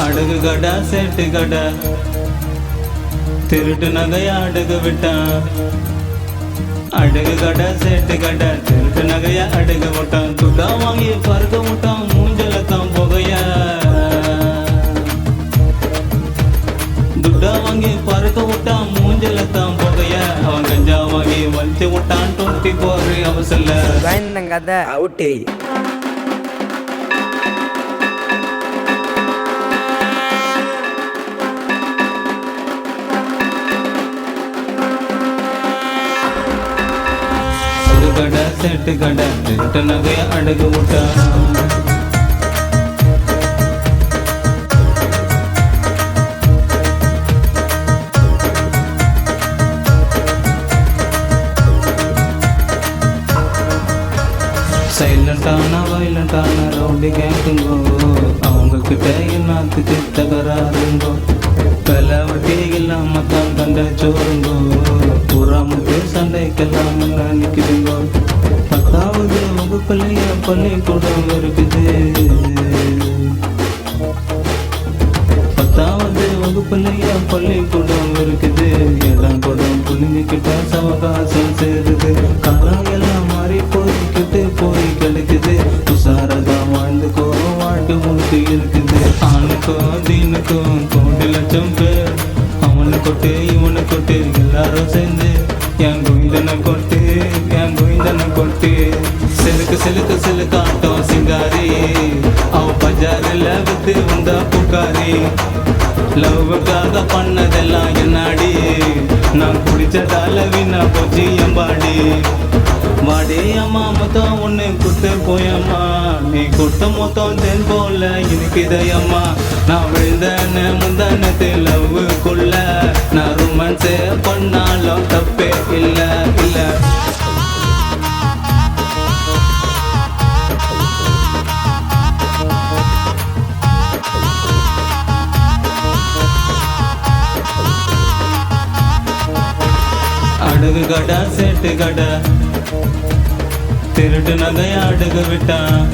அடகு கடை சேட்டு கடை திருட்டு நகைய அடகு விட்டான். அடகு கடை சேட்டு கடை திருட்டு நகைய அடகு விட்டான். துட்டா வாங்கி பறக்க விட்டான் மூஞ்சலத்தான் புகைய. துட்டா வாங்கி பறக்க விட்டான் மூஞ்சலத்தான் புகைய. அவன் கஞ்சா வாங்கி வலிச்சு விட்டான் 24 அவசல்ல கதை அவுட்டே. கடை செட்டு கடை திருட்டு நகைய அடகு விட்டான். சைலண்டான வைலண்டான ரவுடி கேக்குங்கோ. அவங்க கிட்ட எல்லாத்துக்கு தகராறுங்கோ. கலை வட்டி இல்லாம தான் தண்டை சோறுங்கோ. புறாமுட்டு சண்டைக்கெல்லாம் நினைக்குதுங்கோ. 10வது வகுப்புலைய பள்ளிக்கூடம் இருக்குது. 10வது வகுப்புலைய பள்ளிக்கூடம் இருக்குது. எல்லாம் கூடம் புள்ளிங்கிட்ட சவகாசம் சேருது. காலம் எல்லாம் மாறி போய்கிட்டு போய் கிடைக்குது. உசாரதான் வாழ்ந்துக்கோ வாழ்க்கை முழுக்க இருக்குது. ஆணுக்கும் தீனுக்கும் கோடி லட்சம் பேர். அவனை கொட்டு இவனை கொட்டு எல்லாரும் சேர்ந்து என் கோயிந்தனை கொட்டு என் கோயிந்தனை கொட்டு. சிலுக்கு சிலுக்கு சிலுக்காட்டம் சிங்காரி. அவ பஜாரில் வித்து வந்தா புக்காரி. லவ்வுக்காக பண்ணதெல்லாம் என்னாடி. நான் குடிச்சதால வீணா போச்சு எம்பாடி. வாடி அம்மா மொத்தம் ஒன்று குத்து போயம்மா. நீ குட்ட மொத்தம் தென் போல இனிக்குதையம்மா. நான் விழுந்தன முந்தானத்து லவ்வுக்குள்ள. நான் ரொமான்ஸே பண்ணாலும் தப்பே இல்லை இல்லை. அடகு கடை சேட்டு கடை திருட்டு நகைய அடகு விட்டான்.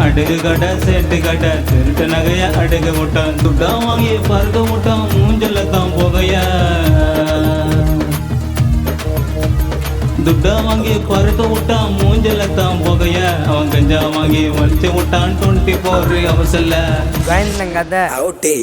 அடகு கடை சேட்டு கடை திருட்டு நகைய அடகு விட்டான். துட்டா வாங்கி பறக்க விட்டான் மூஞ்சலத்தான் புகைய. துட்டா வாங்கி பறக்க விட்டான் மூஞ்சலத்தான் புகைய. அவன் கஞ்சா வாங்கி வலிச்சு விட்டான் 24 அவசல்ல. கதை அவுட்டே.